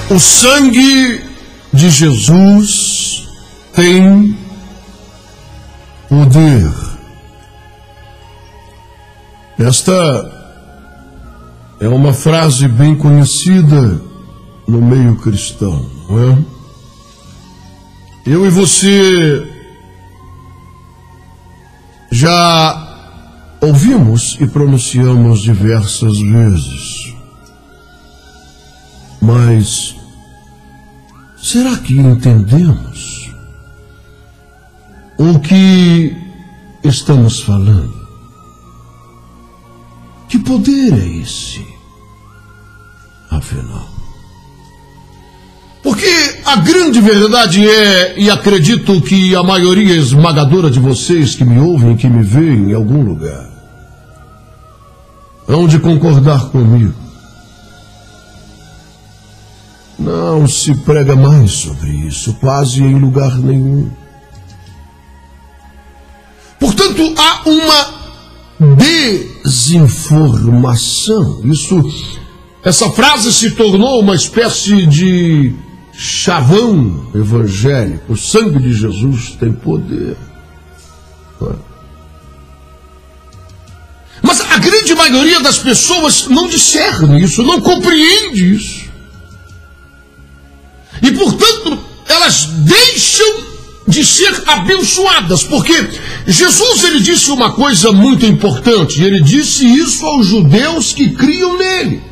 O sangue de Jesus tem poder. Esta é uma frase bem conhecida no meio cristão, não é? Eu e você já ouvimos e pronunciamos diversas vezes, mas será que entendemos o que estamos falando? Que poder é esse, afinal? Porque a grande verdade é, e acredito que a maioria esmagadora de vocês que me ouvem, que me veem em algum lugar, hão de concordar comigo. Não se prega mais sobre isso, quase em lugar nenhum. Portanto, há uma desinformação. Essa frase se tornou uma espécie de chavão evangélico. O sangue de Jesus tem poder. Mas a grande maioria das pessoas não discerne isso, não compreende isso. E, portanto, elas deixam de ser abençoadas, porque Jesus, ele disse uma coisa muito importante. Ele disse isso aos judeus que criam nele.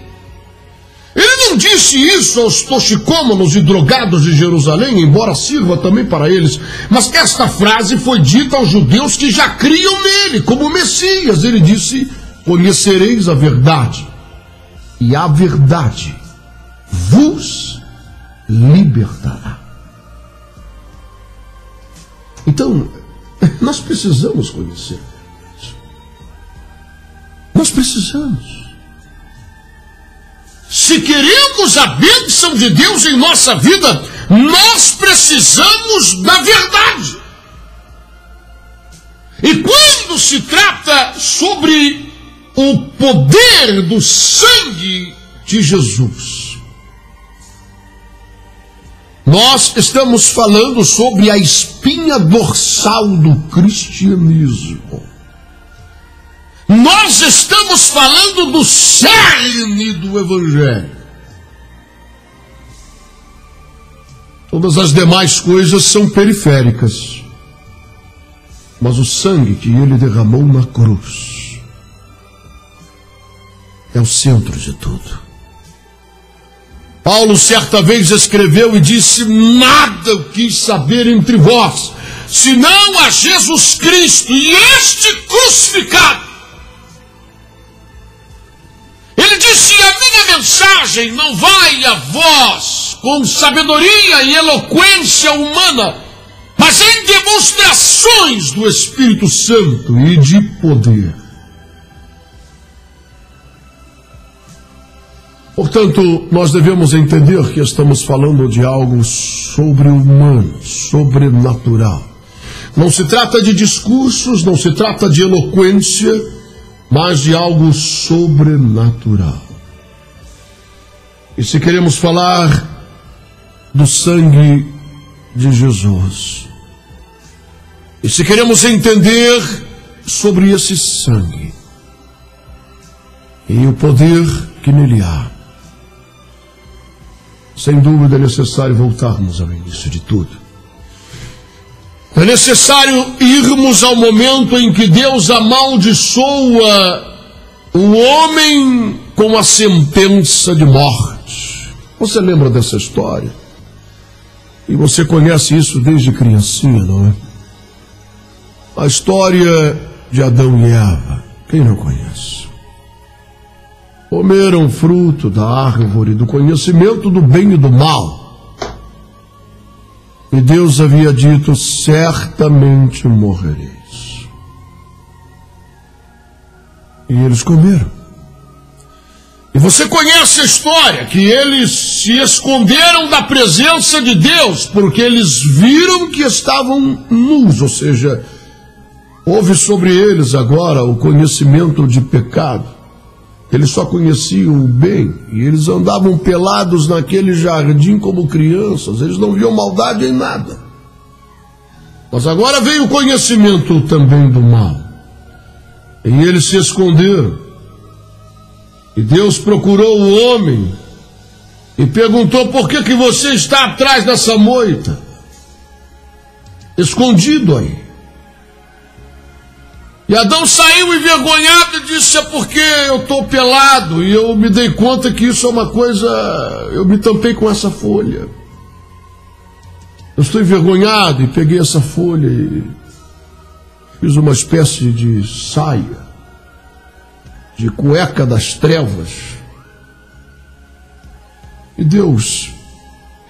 Ele não disse isso aos toxicômanos e drogados de Jerusalém, embora sirva também para eles. Mas esta frase foi dita aos judeus que já criam nele, como Messias. Ele disse: conhecereis a verdade, e a verdade vos libertará. Então, nós precisamos conhecer isso. Nós precisamos. Se queremos a bênção de Deus em nossa vida, nós precisamos da verdade. E quando se trata sobre o poder do sangue de Jesus, nós estamos falando sobre a espinha dorsal do cristianismo. Nós estamos falando do cerne do Evangelho. Todas as demais coisas são periféricas. Mas o sangue que ele derramou na cruz é o centro de tudo. Paulo certa vez escreveu e disse: nada eu quis saber entre vós, senão a Jesus Cristo e este crucificado. Ele disse: a minha mensagem não vai a vós com sabedoria e eloquência humana, mas em demonstrações do Espírito Santo e de poder. Portanto, nós devemos entender que estamos falando de algo sobre-humano, sobrenatural. Não se trata de discursos, não se trata de eloquência, mas de algo sobrenatural. E se queremos falar do sangue de Jesus, e se queremos entender sobre esse sangue e o poder que nele há, sem dúvida é necessário voltarmos ao início de tudo. É necessário irmos ao momento em que Deus amaldiçoa o homem com a sentença de morte. Você lembra dessa história? E você conhece isso desde criancinha, não é? A história de Adão e Eva. Quem não conhece? Comeram fruto da árvore do conhecimento do bem e do mal. E Deus havia dito: certamente morrereis. E eles comeram. E você conhece a história, que eles se esconderam da presença de Deus, porque eles viram que estavam nus, ou seja, houve sobre eles agora o conhecimento de pecado. Eles só conheciam o bem, e eles andavam pelados naquele jardim como crianças, eles não viam maldade em nada. Mas agora veio o conhecimento também do mal, e eles se esconderam. E Deus procurou o homem e perguntou: por que você está atrás dessa moita? Escondido aí. E Adão saiu envergonhado e disse: é porque eu estou pelado, e eu me dei conta que isso é uma coisa, eu me tampei com essa folha. Eu estou envergonhado, e peguei essa folha e fiz uma espécie de saia, de cueca das trevas. E Deus,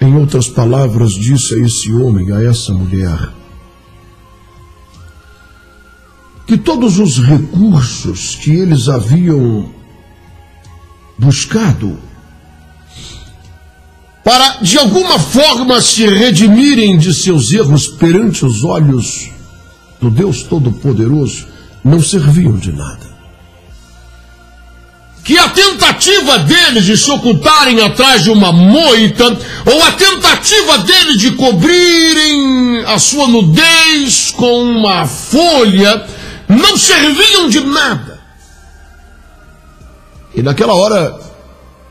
em outras palavras, disse a esse homem, a essa mulher, que todos os recursos que eles haviam buscado para, de alguma forma, se redimirem de seus erros perante os olhos do Deus Todo-Poderoso, não serviam de nada. Que a tentativa deles de se ocultarem atrás de uma moita, ou a tentativa deles de cobrirem a sua nudez com uma folha, não serviam de nada. E naquela hora,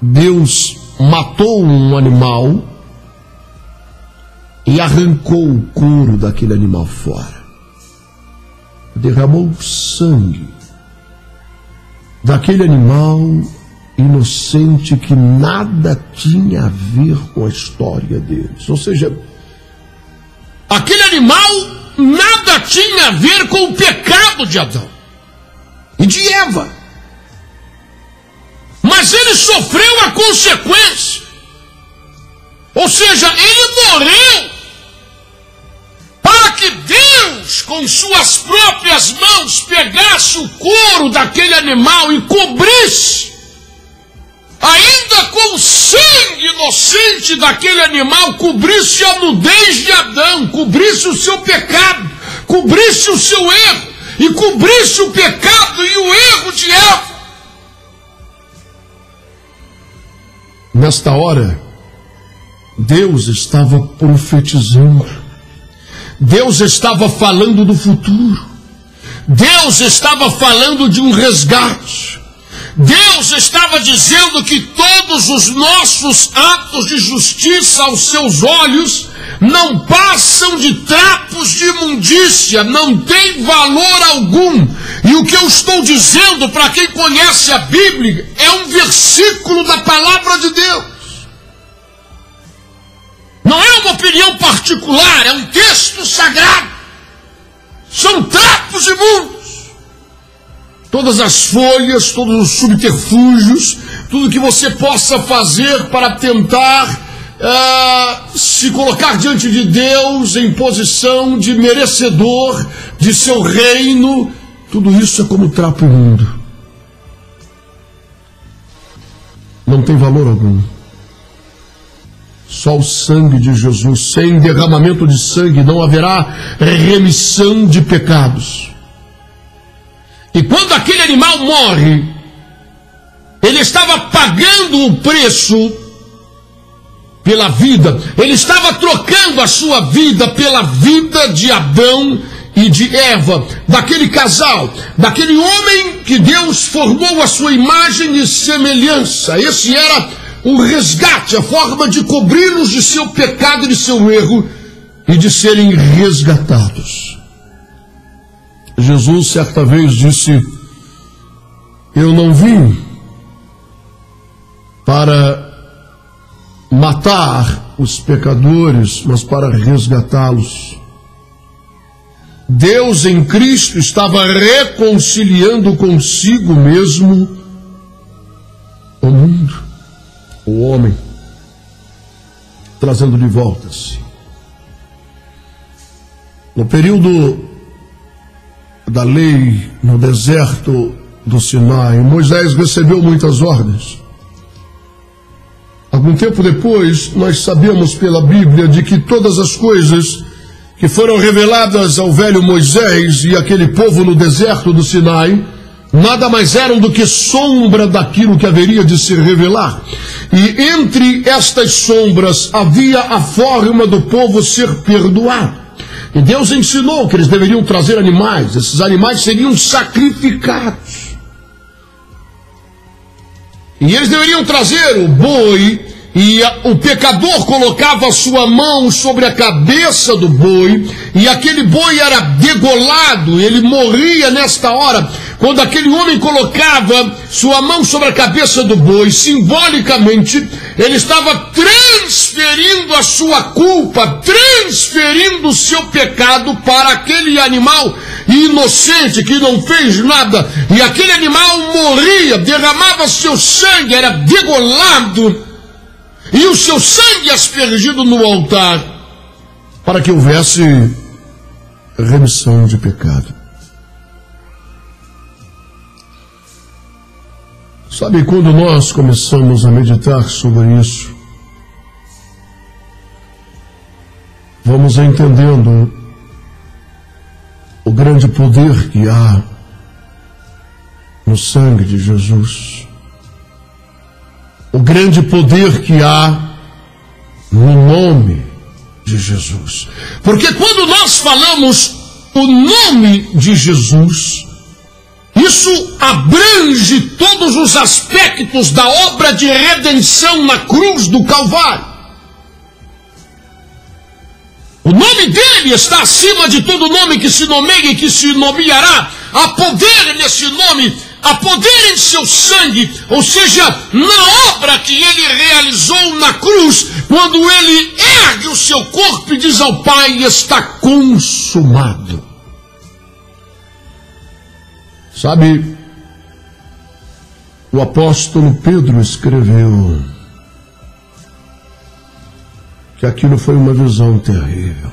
Deus matou um animal e arrancou o couro daquele animal fora. Derramou sangue daquele animal inocente que nada tinha a ver com a história deles. Ou seja, aquele animal nada tinha a ver com o pecado de Adão e de Eva. Mas ele sofreu a consequência. Ou seja, ele morreu para que Deus, com suas próprias mãos, pegasse o couro daquele animal e cobrisse, ainda com o sangue inocente daquele animal, cobrisse a nudez de Adão, cobrisse o seu pecado, cobrisse o seu erro, e cobrisse o pecado e o erro de Eva. Nesta hora, Deus estava profetizando, Deus estava falando do futuro, Deus estava falando de um resgate, Deus estava dizendo que todos os nossos atos de justiça aos seus olhos não passam de trapos de imundícia, não tem valor algum. E o que eu estou dizendo para quem conhece a Bíblia é um versículo da palavra de Deus. Não é uma opinião particular, é um texto sagrado. São trapos imundos. Todas as folhas, todos os subterfúgios, tudo que você possa fazer para tentar se colocar diante de Deus em posição de merecedor de seu reino, tudo isso é como trapo imundo. Não tem valor algum. Só o sangue de Jesus. Sem derramamento de sangue não haverá remissão de pecados. E quando aquele animal morre, ele estava pagando o preço pela vida. Ele estava trocando a sua vida pela vida de Adão e de Eva, daquele casal, daquele homem que Deus formou a sua imagem e semelhança. Esse era o resgate, a forma de cobri-los de seu pecado e de seu erro e de serem resgatados. Jesus certa vez disse: eu não vim para matar os pecadores, mas para resgatá-los. Deus em Cristo estava reconciliando consigo mesmo o mundo, o homem, trazendo de volta-se. No período da lei, no deserto do Sinai, Moisés recebeu muitas ordens. Algum tempo depois, nós sabemos pela Bíblia de que todas as coisas que foram reveladas ao velho Moisés e aquele povo no deserto do Sinai, nada mais eram do que sombra daquilo que haveria de se revelar. E entre estas sombras havia a forma do povo ser perdoado. E Deus ensinou que eles deveriam trazer animais. Esses animais seriam sacrificados. E eles deveriam trazer o boi, e o pecador colocava a sua mão sobre a cabeça do boi, e aquele boi era degolado, ele morria nesta hora. Quando aquele homem colocava sua mão sobre a cabeça do boi, simbolicamente, ele estava transferindo a sua culpa, transferindo o seu pecado para aquele animal inocente que não fez nada. E aquele animal morria, derramava seu sangue, era degolado, e o seu sangue aspergido no altar, para que houvesse remissão de pecado. Sabe, quando nós começamos a meditar sobre isso, vamos entendendo o grande poder que há no sangue de Jesus. O grande poder que há no nome de Jesus. Porque quando nós falamos o nome de Jesus, isso abrange todos os aspectos da obra de redenção na cruz do Calvário. O nome dele está acima de todo nome que se nomeia e que se nomeará. Há poder nesse nome, há poder em seu sangue, ou seja, na obra que ele realizou na cruz, quando ele ergue o seu corpo e diz ao Pai: está consumado. Sabe, o apóstolo Pedro escreveu que aquilo foi uma visão terrível.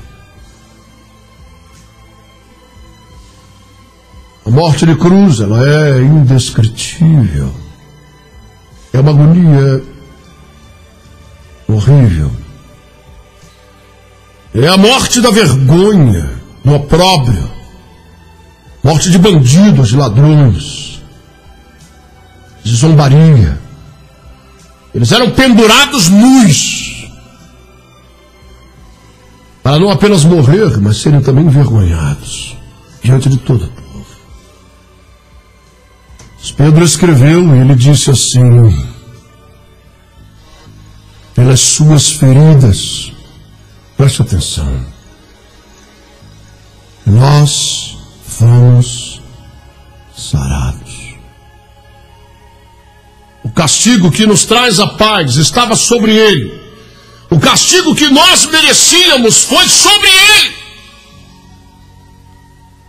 A morte de cruz, ela é indescritível. É uma agonia horrível. É a morte da vergonha, do opróbrio. Morte de bandidos, de ladrões, de zombaria. Eles eram pendurados nus, para não apenas morrer, mas serem também envergonhados diante de todo o povo. Pedro escreveu e ele disse assim: pelas suas feridas, preste atenção, nós fomos sarados. O castigo que nos traz a paz estava sobre ele. O castigo que nós merecíamos foi sobre ele.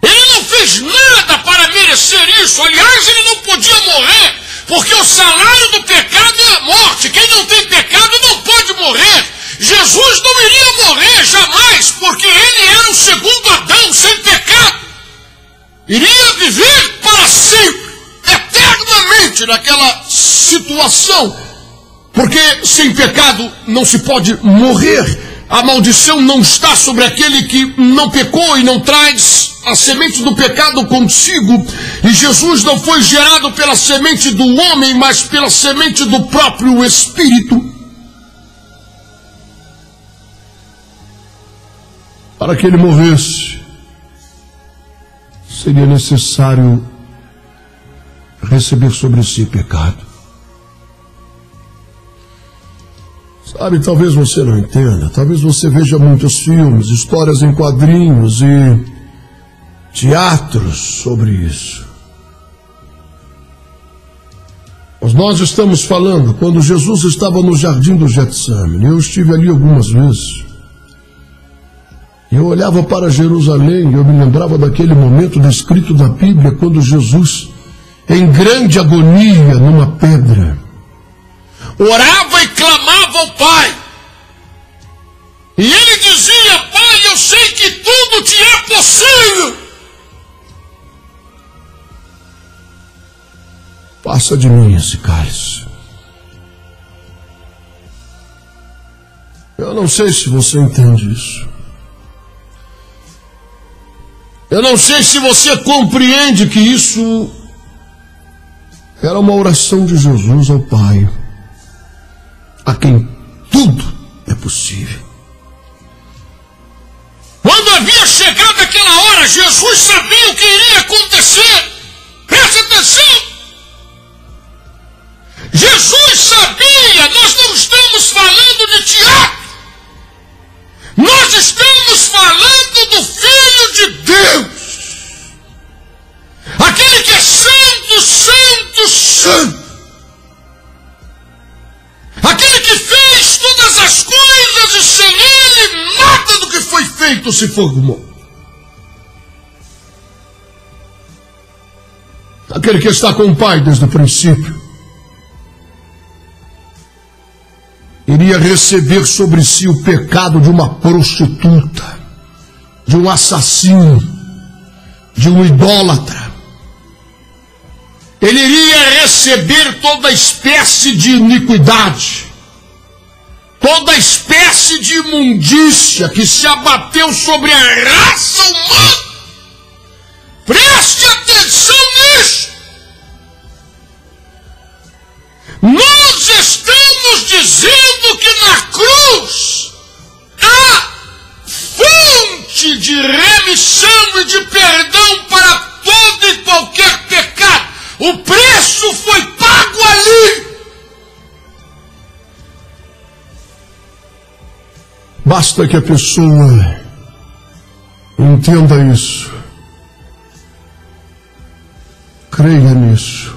Ele não fez nada para merecer isso. Aliás, ele não podia morrer, porque o salário do pecado é a morte. Quem não tem pecado não pode morrer. Jesus não iria morrer jamais, porque ele era o segundo Adão, sem pecado. Iria viver para sempre, eternamente naquela situação, porque sem pecado não se pode morrer. A maldição não está sobre aquele que não pecou e não traz a semente do pecado consigo. E Jesus não foi gerado pela semente do homem, mas pela semente do próprio Espírito. Para que ele morresse, seria necessário receber sobre si pecado. Sabe, talvez você não entenda, talvez você veja muitos filmes, histórias em quadrinhos e teatros sobre isso. Mas nós estamos falando, quando Jesus estava no jardim do Getsemane, eu estive ali algumas vezes, e eu olhava para Jerusalém e eu me lembrava daquele momento descrito na Bíblia, quando Jesus, em grande agonia numa pedra, orava e clamava ao Pai. E ele dizia: Pai, eu sei que tudo te é possível. Passa de mim esse cálice. Eu não sei se você entende isso. Eu não sei se você compreende que isso Era uma oração de Jesus ao Pai, a quem tudo é possível. Quando havia chegado aquela hora, Jesus sabia o que iria acontecer. Preste atenção. Jesus sabia, nós não estamos falando de teatro. Nós estamos falando do Filho de Deus. Aquele que é santo, santo, santo. Aquele que fez todas as coisas e sem ele nada do que foi feito se formou. Aquele que está com o Pai desde o princípio. Iria receber sobre si o pecado de uma prostituta, de um assassino, de um idólatra. Ele iria receber toda espécie de iniquidade, toda espécie de imundícia que se abateu sobre a raça humana. Preste atenção nisso. Nós estamos dizendo que na cruz há fonte de remissão e de perdão para todo e qualquer pecado. O preço foi pago ali. Basta que a pessoa entenda isso, creia nisso.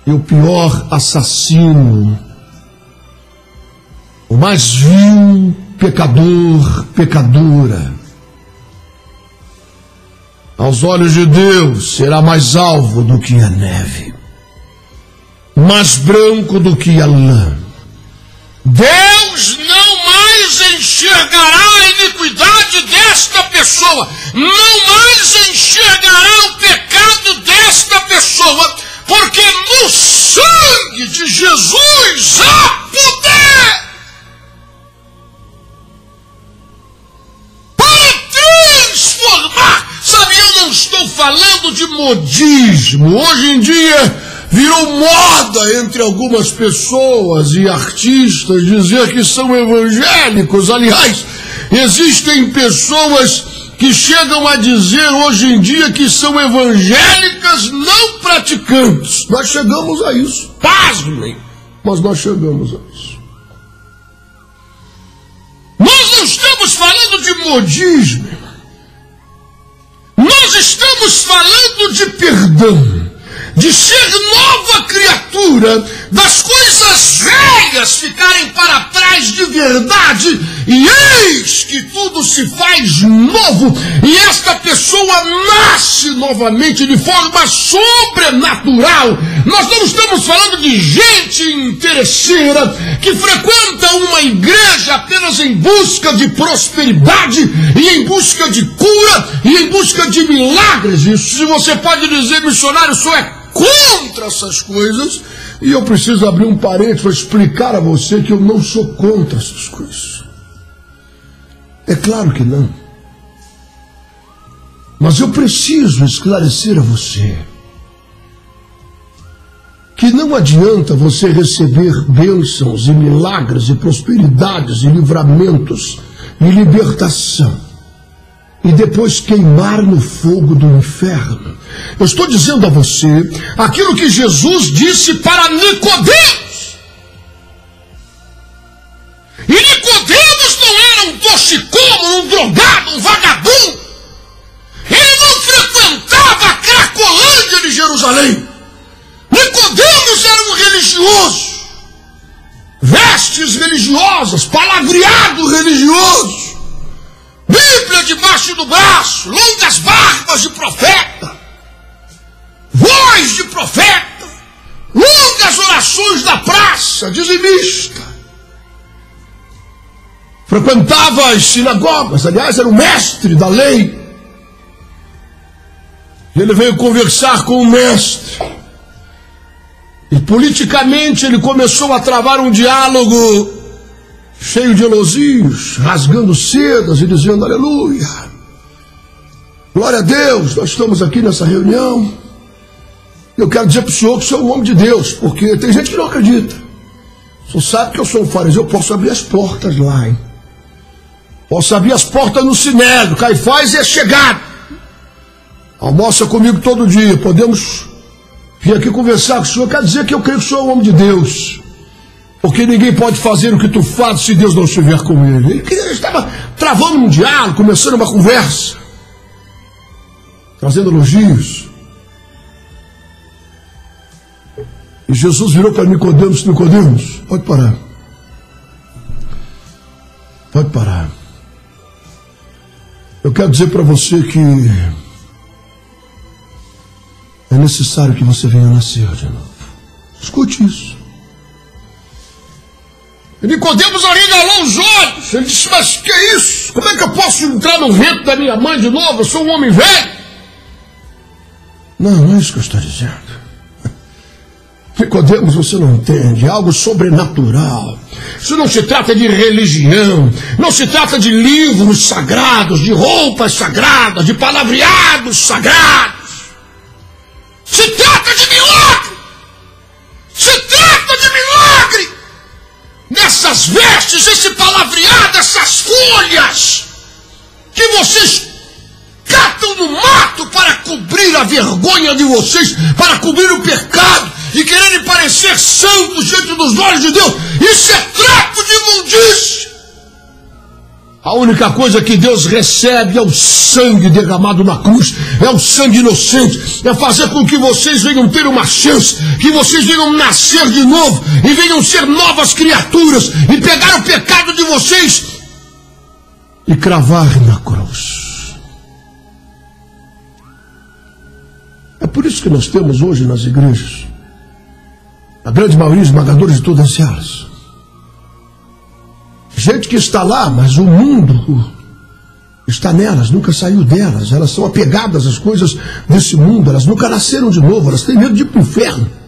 E o pior assassino, o mais vil pecador, pecadora, aos olhos de Deus será mais alvo do que a neve, mais branco do que a lã. Deus não mais enxergará a iniquidade desta pessoa, não mais enxergará o pecado desta pessoa, porque no sangue de Jesus há poder para transformar. Sabe, eu não estou falando de modismo. Hoje em dia virou moda entre algumas pessoas e artistas dizer que são evangélicos. Aliás, existem pessoas que chegam a dizer hoje em dia que são evangélicas não praticantes. Nós chegamos a isso. Pasmem, mas nós chegamos a isso. Nós não estamos falando de modismo. Nós estamos falando de perdão, de ser nova criatura, das coisas velhas ficarem para trás de verdade, e eis que tudo se faz novo, e esta pessoa nasce novamente de forma sobrenatural. Nós não estamos falando de gente interesseira que frequenta uma igreja apenas em busca de prosperidade, e em busca de cura, e em busca de milagres. Isso, se você pode dizer, missionário, só é contra essas coisas, e eu preciso abrir um parênteses para explicar a você que eu não sou contra essas coisas. É claro que não. Mas eu preciso esclarecer a você que não adianta você receber bênçãos e milagres e prosperidades e livramentos e libertação e depois queimar no fogo do inferno. Eu estou dizendo a você aquilo que Jesus disse para Nicodemos. E Nicodemos não era um toxicômano, um drogado, um vagabundo. Ele não frequentava a Cracolândia de Jerusalém. Nicodemos era um religioso. Vestes religiosas, palavreado religioso. Bíblia debaixo do braço, longas barbas de profeta, voz de profeta, longas orações da praça, dizimista. Frequentava as sinagogas, aliás, era o mestre da lei. E ele veio conversar com o mestre. E politicamente ele começou a travar um diálogo cheio de elogios, rasgando sedas e dizendo aleluia, glória a Deus, nós estamos aqui nessa reunião Eu quero dizer para o senhor que o senhor é um homem de Deus, porque tem gente que não acredita. O senhor sabe que eu sou um fariseu, eu posso abrir as portas lá, hein? Posso abrir as portas no Sinédrio, Caifás é chegado. Almoça comigo todo dia, podemos vir aqui conversar com o senhor. Quer dizer que eu creio que o senhor é um homem de Deus, porque ninguém pode fazer o que tu fazes se Deus não estiver com ele. Ele estava travando um diálogo, começando uma conversa, trazendo elogios. E Jesus virou para Nicodemos: Nicodemos, pode parar. Pode parar. Eu quero dizer para você que é necessário que você venha nascer de novo. Escute isso. E Nicodemos arregalou os olhos. Ele disse: mas que é isso? Como é que eu posso entrar no ventre da minha mãe de novo? Eu sou um homem velho. Não é isso que eu estou dizendo. Nicodemos, você não entende, é algo sobrenatural. Isso não se trata de religião, não se trata de livros sagrados, de roupas sagradas, de palavreados sagrados. Se trata de milagre! Se trata de milagre! Nessas vestes, esse palavreado, essas folhas que vocês catam no mato para cobrir a vergonha de vocês, para cobrir o pecado e quererem parecer santos diante dos olhos de Deus. Isso é trapo de imundícia. A única coisa que Deus recebe é o sangue derramado na cruz, é o sangue inocente, é fazer com que vocês venham ter uma chance, que vocês venham nascer de novo e venham ser novas criaturas e pegar o pecado de vocês e cravar na cruz. É por isso que nós temos hoje nas igrejas, a grande maioria esmagadora de todas elas, gente que está lá, mas o mundo está nelas, nunca saiu delas. Elas são apegadas às coisas desse mundo, elas nunca nasceram de novo, elas têm medo de ir para o inferno.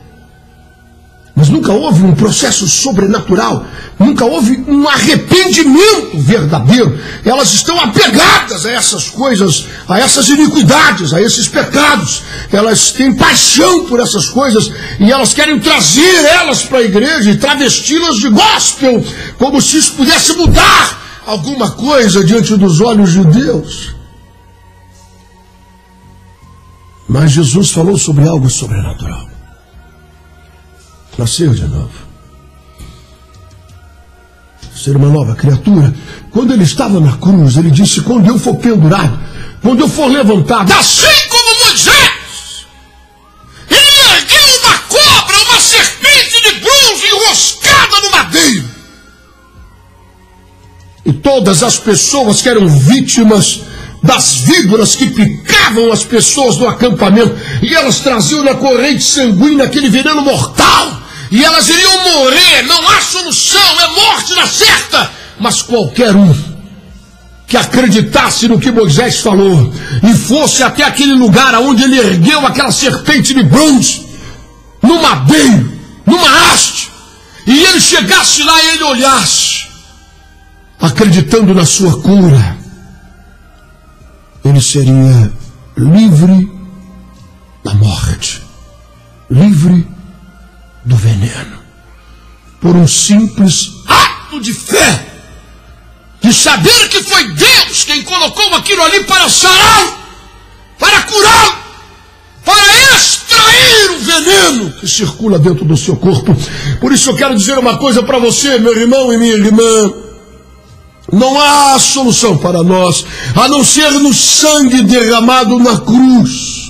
Mas nunca houve um processo sobrenatural, nunca houve um arrependimento verdadeiro. Elas estão apegadas a essas coisas, a essas iniquidades, a esses pecados. Elas têm paixão por essas coisas e elas querem trazer elas para a igreja e travesti-las de gospel, como se isso pudesse mudar alguma coisa diante dos olhos de Deus. Mas Jesus falou sobre algo sobrenatural. Nasceu de novo, ser uma nova criatura. Quando ele estava na cruz, ele disse: quando eu for pendurado, quando eu for levantado, assim como Moisés, ele ergueu uma cobra, uma serpente de bronze enroscada no madeiro, e todas as pessoas que eram vítimas das víboras que picavam as pessoas no acampamento, e elas traziam na corrente sanguínea aquele veneno mortal, e elas iriam morrer. Não há solução, é morte na certa. Mas qualquer um que acreditasse no que Moisés falou e fosse até aquele lugar onde ele ergueu aquela serpente de bronze, no madeiro, numa haste, e ele chegasse lá e ele olhasse, acreditando na sua cura, ele seria livre da morte, livre do veneno, por um simples ato de fé, de saber que foi Deus quem colocou aquilo ali para sarar, para curar, para extrair o veneno que circula dentro do seu corpo. Por isso eu quero dizer uma coisa para você, meu irmão e minha irmã: não há solução para nós a não ser no sangue derramado na cruz.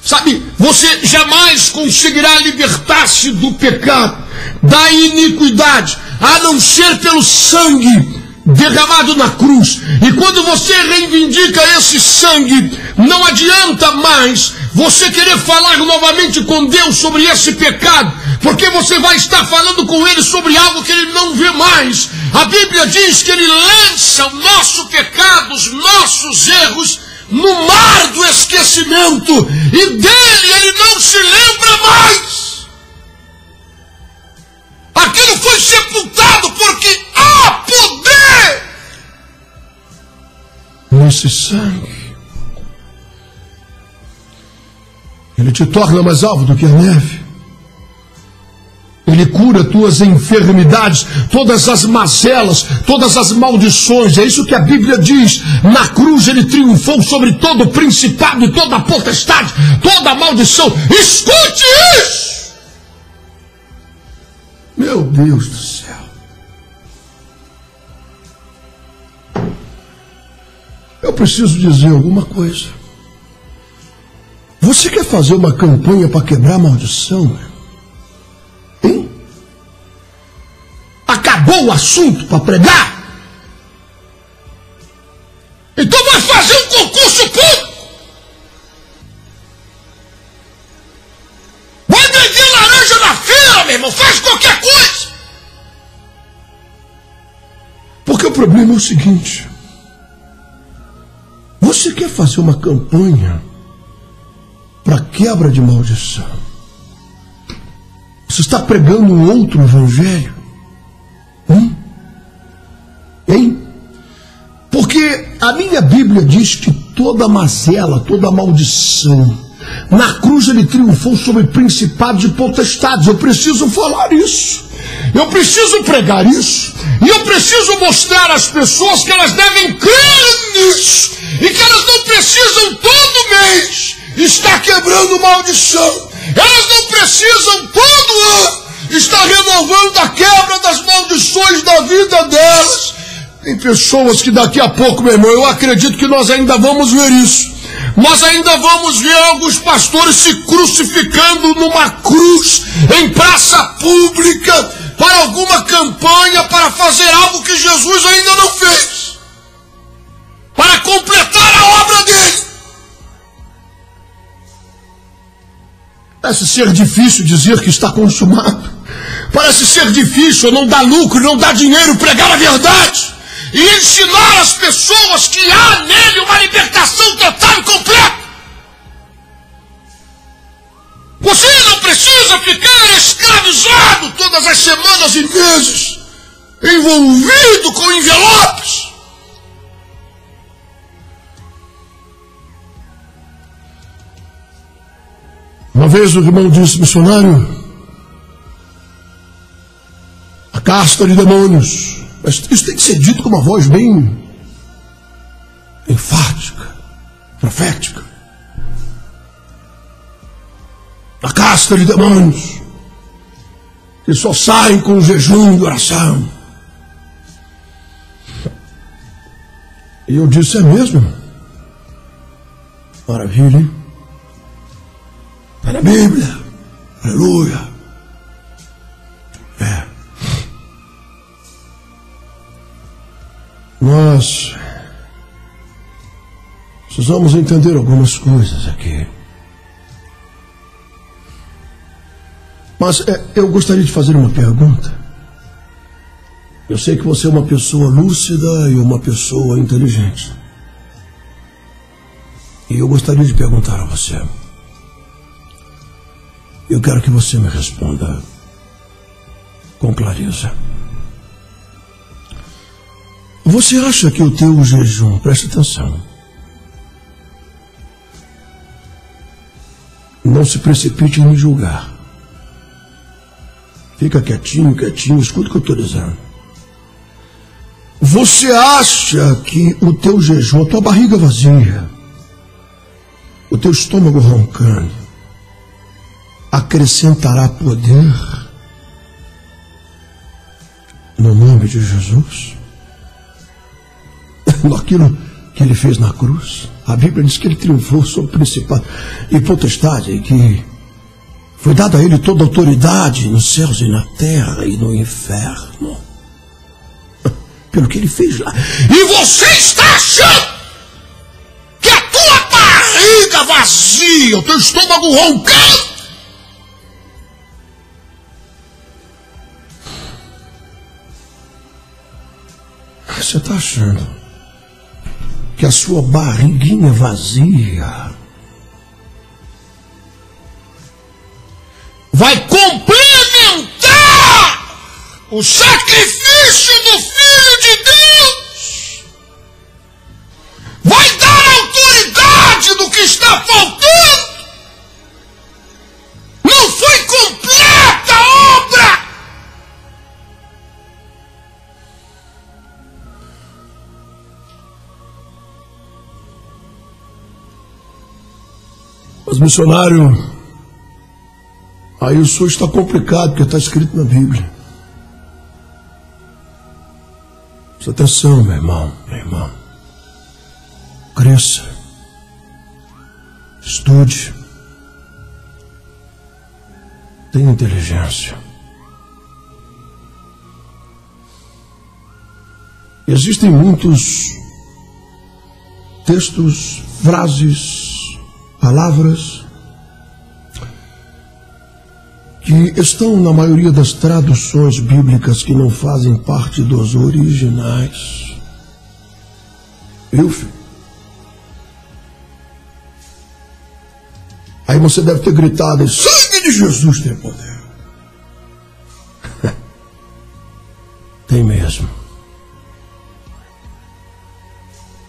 Sabe, você jamais conseguirá libertar-se do pecado, da iniquidade, a não ser pelo sangue derramado na cruz. E quando você reivindica esse sangue, não adianta mais você querer falar novamente com Deus sobre esse pecado, porque você vai estar falando com Ele sobre algo que Ele não vê mais. A Bíblia diz que Ele lança o nosso pecado, os nossos erros, no mar do esquecimento, e dele Ele não se lembra mais. Aquilo foi sepultado porque há poder nesse sangue. te torna mais alvo do que a neve. Ele cura tuas enfermidades, todas as mazelas, todas as maldições. É isso que a Bíblia diz. Na cruz ele triunfou sobre todo o principado e toda a potestade, toda a maldição. Escute isso! Meu Deus do céu. Eu preciso dizer alguma coisa. Você quer fazer uma campanha para quebrar a maldição? Hein? Acabou o assunto para pregar? Então vai fazer um concurso público. Vai vender laranja na feira, meu irmão. Faz qualquer coisa. Porque o problema é o seguinte. Você quer fazer uma campanha para quebra de maldição? Você está pregando um outro evangelho? Hein? Porque a minha Bíblia diz que toda mazela, toda maldição, na cruz ele triunfou sobre principados e potestades. Eu preciso falar isso. Eu preciso pregar isso. E eu preciso mostrar às pessoas que elas devem crer nisso. E que elas não precisam todo mês estar quebrando maldição. Elas não precisam todo ano estar renovando a quebra das maldições da vida delas. Tem pessoas que daqui a pouco, meu irmão, eu acredito que nós ainda vamos ver isso. Nós ainda vamos ver alguns pastores se crucificando numa cruz em praça pública para alguma campanha, para fazer algo que Jesus ainda não fez, para completar a obra dele. Parece ser difícil dizer que está consumado. Parece ser difícil, não dá lucro, não dá dinheiro, pregar a verdade e ensinar as pessoas que há nele uma libertação total e completa. Você não precisa ficar escravizado todas as semanas e meses, envolvido com envelopes. Uma vez o irmão disse, missionário, a casta de demônios. Mas isso tem que ser dito com uma voz bem enfática, profética. A casta de demônios que só saem com jejum e oração. E eu disse, é mesmo? Maravilha, hein? Está na Bíblia. Aleluia. É. Nós precisamos entender algumas coisas aqui. Mas eu gostaria de fazer uma pergunta. Eu sei que você é uma pessoa lúcida e uma pessoa inteligente. E eu gostaria de perguntar a você. Eu quero que você me responda com clareza. Você acha que o teu jejum, preste atenção, não se precipite em me julgar. Fica quietinho, quietinho, escuta o que eu estou dizendo. Você acha que o teu jejum, a tua barriga vazia, o teu estômago roncando, acrescentará poder no nome de Jesus? Naquilo que ele fez na cruz. A Bíblia diz que ele triunfou sobre o principado e potestade, que foi dada a ele toda a autoridade nos céus e na terra e no inferno, pelo que ele fez lá. E você está achando que a tua barriga vazia, o teu estômago roncando, você está achando que a sua barriguinha vazia vai complementar o sacrifício do Filho de Deus? Vai dar autoridade do que está faltando? Mas, missionário, aí o senhor está complicado, porque está escrito na Bíblia. Presta atenção, meu irmão, minha irmã. Cresça. Estude. Tenha inteligência. Existem muitos textos, frases, palavras que estão na maioria das traduções bíblicas que não fazem parte dos originais. Filho? Aí você deve ter gritado: sangue de Jesus tem poder. Tem mesmo.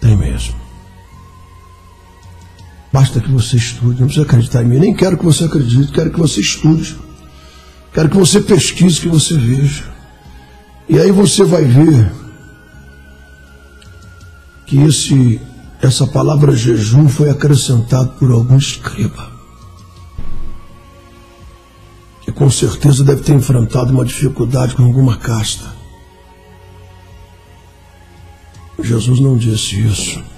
Tem mesmo. Basta que você estude. Não precisa acreditar em mim. Nem quero que você acredite. Quero que você estude. Quero que você pesquise, que você veja. E aí você vai ver que essa palavra jejum foi acrescentada por algum escriba, que com certeza deve ter enfrentado uma dificuldade com alguma casta. Jesus não disse isso.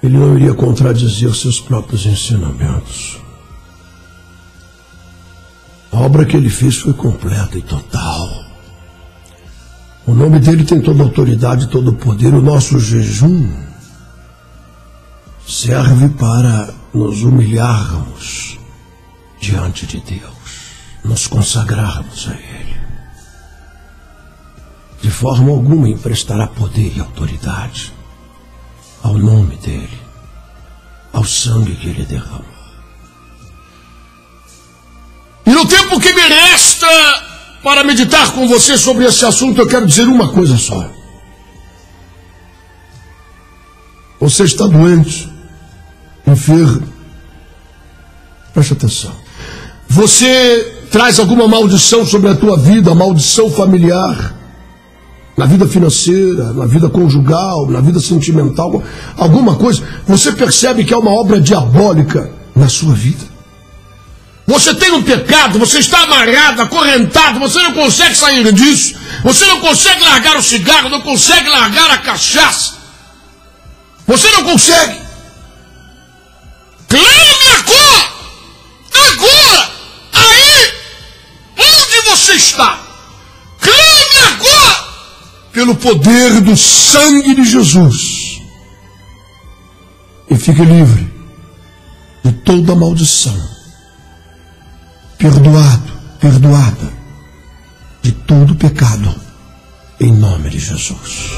Ele não iria contradizer seus próprios ensinamentos. A obra que ele fez foi completa e total. O nome dele tem toda a autoridade e todo o poder. O nosso jejum serve para nos humilharmos diante de Deus, nos consagrarmos a Ele. De forma alguma emprestará poder e autoridade ao nome dele, ao sangue que ele derramou. E no tempo que me resta para meditar com você sobre esse assunto, eu quero dizer uma coisa só. Você está doente, enfermo. Preste atenção. Você traz alguma maldição sobre a tua vida, maldição familiar, na vida financeira, na vida conjugal, na vida sentimental, alguma coisa. Você percebe que é uma obra diabólica na sua vida. Você tem um pecado, você está amarrado, acorrentado, você não consegue sair disso. Você não consegue largar o cigarro, não consegue largar a cachaça. Você não consegue. Clame agora! Agora! Aí! Onde você está? Clame agora! Pelo poder do sangue de Jesus. E fique livre de toda maldição. Perdoado, perdoada de todo pecado, em nome de Jesus.